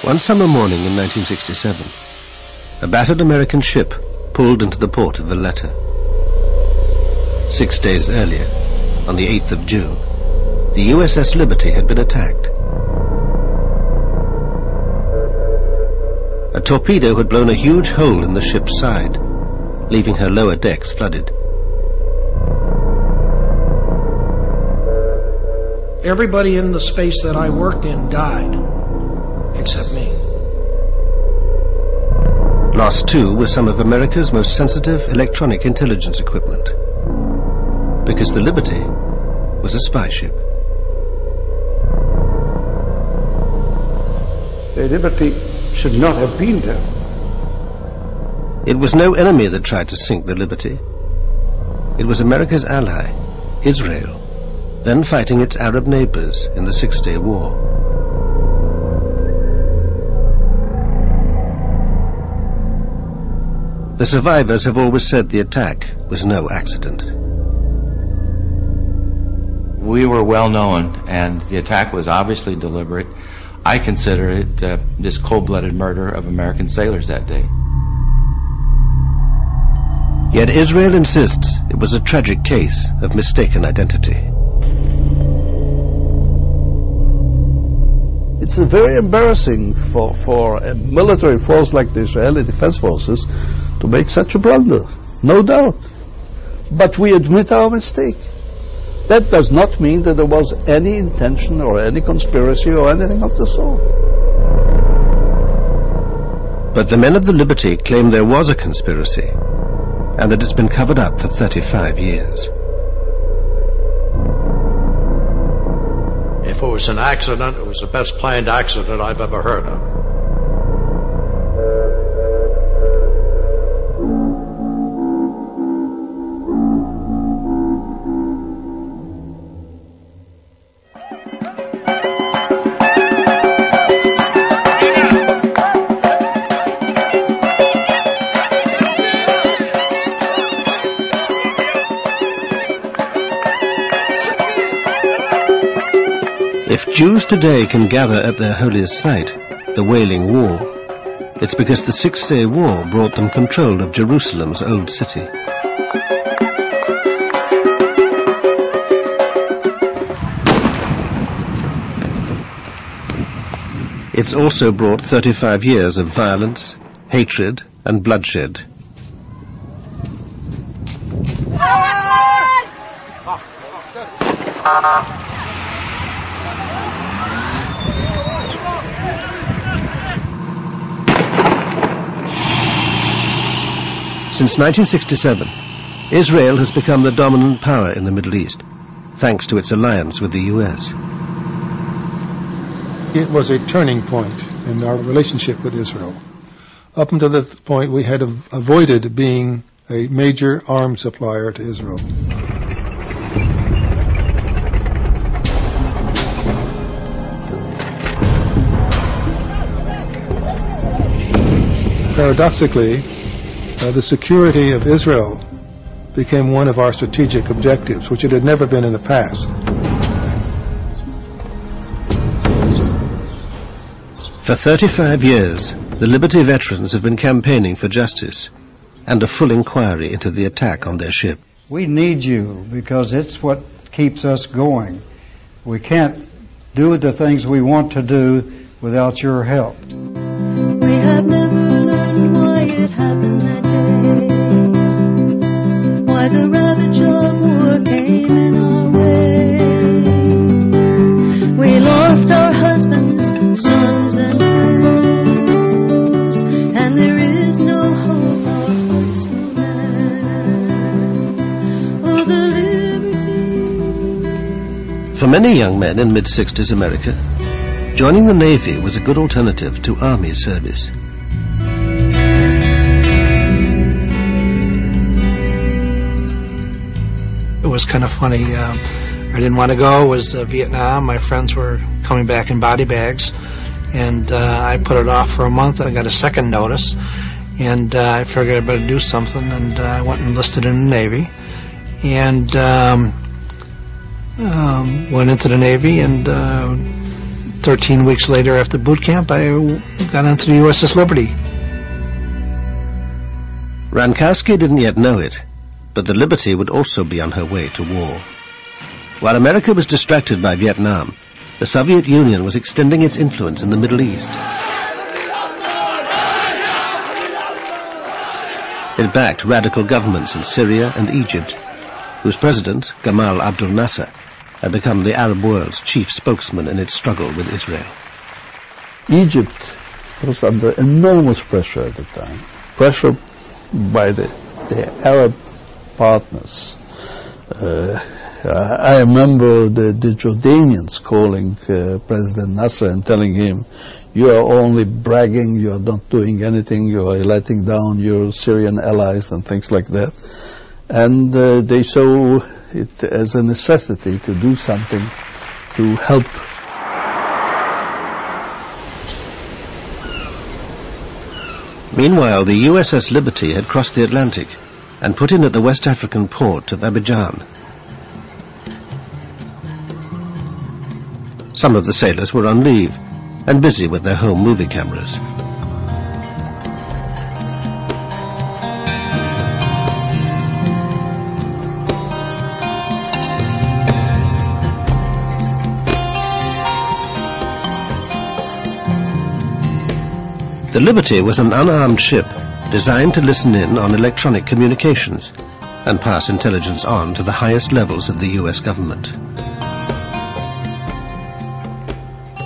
One summer morning in 1967, a battered American ship pulled into the port of Valletta. 6 days earlier, on the 8th of June, the USS LIberty had been attacked. A torpedo had blown a huge hole in the ship's side, leaving her lower decks flooded. Everybody in the space that I worked in died, except me. Lost too was some of America's most sensitive electronic intelligence equipment, because the LIberty was a spy ship. The LIberty should not have been there. It was no enemy that tried to sink the LIberty. It was America's ally, Israel, then fighting its Arab neighbors in the Six-Day War. The survivors have always said the attack was no accident. We were well known, and the attack was obviously deliberate. I consider it just cold-blooded murder of American sailors that day. Yet Israel insists it was a tragic case of mistaken identity. It's very embarrassing for a military force like the Israeli Defense Forces to make such a blunder, no doubt. But we admit our mistake. That does not mean that there was any intention or any conspiracy or anything of the sort. But the men of the LIberty claim there was a conspiracy, and that it's been covered up for 35 years. If it was an accident, it was the best planned accident I've ever heard of. If Jews today can gather at their holiest site, the Wailing Wall, it's because the Six-Day War brought them control of Jerusalem's old city. It's also brought 35 years of violence, hatred, and bloodshed. Since 1967, Israel has become the dominant power in the Middle East, thanks to its alliance with the US. It was a turning point in our relationship with Israel. Up until that point, we had avoided being a major arms supplier to Israel. Paradoxically, the security of Israel became one of our strategic objectives, which it had never been in the past. For 35 years, the LIberty veterans have been campaigning for justice and a full inquiry into the attack on their ship. We need you because it's what keeps us going. We can't do the things we want to do without your help. We have never learned why it happened that day, why the ravage of war came in our way. We lost our husbands, sons, and friends, and there is no hope our hearts will mend. Oh, the liberty. For many young men in mid-60s America, joining the Navy was a good alternative to Army service. It was kind of funny. I didn't want to go. It was Vietnam. My friends were coming back in body bags, and I put it off for a month. I got a second notice, and I figured I better do something, and I went and enlisted in the Navy, and went into the Naved 13 weeks later after boot camp, I got onto the USS Liberty. Rankowski didn't yet know it, but the Liberty would also be on her way to war. While America was distracted by Vietnam, the Soviet Union was extending its influence in the Middle East. It backed radical governments in Syria and Egypt, whose president, Gamal Abdel Nasser, had become the Arab world's chief spokesman in its struggle with Israel. Egypt was under enormous pressure at the time. Pressure by the Arab partners. I remember the Jordanians calling President Nasser and telling him, "You are only bragging, you are not doing anything, you are letting down your Syrian allies," and things like that. And they saw it as a necessity to do something to help. Meanwhile, the USS Liberty had crossed the Atlantic and put in at the West African port of Abidjan. Some of the sailors were on leave and busy with their home movie cameras. The Liberty was an unarmed ship designed to listen in on electronic communications and pass intelligence on to the highest levels of the US government.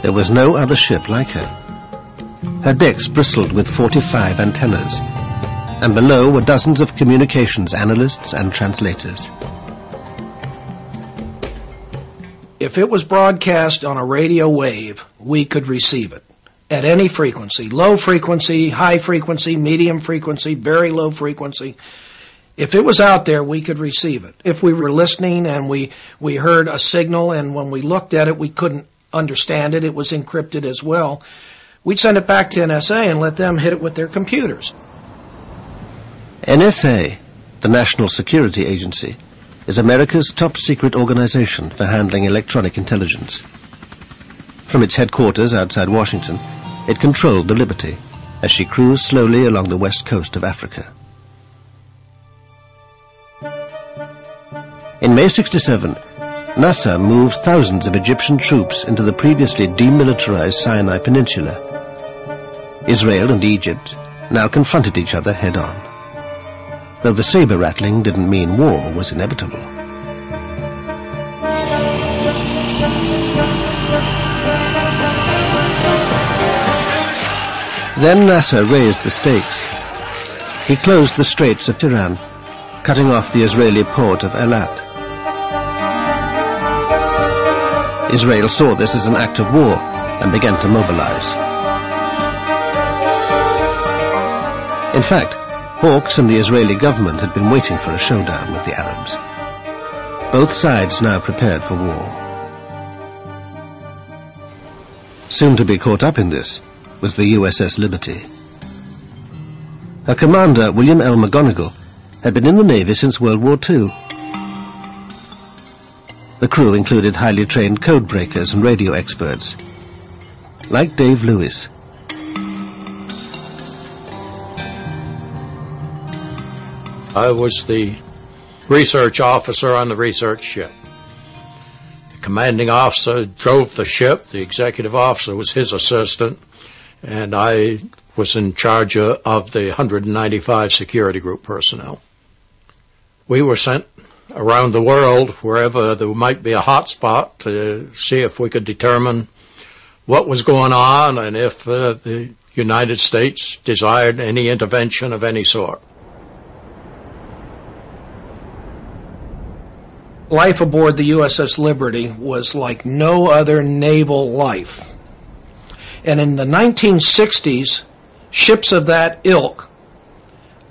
There was no other ship like her. Her decks bristled with 45 antennas, and below were dozens of communications analysts and translators. If it was broadcast on a radio wave, we could receive it at any frequency, low frequency, high frequency, medium frequency, very low frequency. If it was out there, we could receive it. If we were listening and we heard a signal, and when we looked at it, we couldn't understand it, it was encrypted as well, we'd send it back to NSA and let them hit it with their computers. NSA, the National Security Agency, is America's top-secret organization for handling electronic intelligence. From its headquarters outside Washington, it controlled the Liberty as she cruised slowly along the west coast of Africa. In May '67, Nasser moved thousands of Egyptian troops into the previously demilitarized Sinai Peninsula. Israel and Egypt now confronted each other head-on, though the saber-rattling didn't mean war was inevitable. Then Nasser raised the stakes. He closed the Straits of Tiran, cutting off the Israeli port of Eilat. Israel saw this as an act of war and began to mobilize. In fact, Hawks and the Israeli government had been waiting for a showdown with the Arabs. Both sides now prepared for war. Soon to be caught up in this was the USS Liberty. Her commander, William L. McGonigal, had been in the Navy since World War II. The crew included highly trained code breakers and radio experts, like Dave Lewis. I was the research officer on the research ship. The commanding officer drove the ship. The executive officer was his assistant, and I was in charge of the 195 security group personnel. We were sent around the world wherever there might be a hot spot to see if we could determine what was going on and if the United States desired any intervention of any sort. Life aboard the USS Liberty was like no other naval life. And in the 1960s, ships of that ilk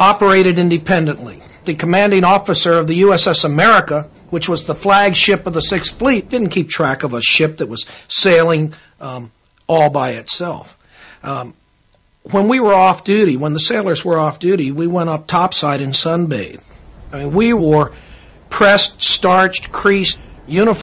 operated independently. The commanding officer of the USS America, which was the flagship of the Sixth Fleet, didn't keep track of a ship that was sailing all by itself. When we were off duty, when the sailors were off duty, we went up topside and sunbathed. I mean, we wore pressed, starched, creased uniforms.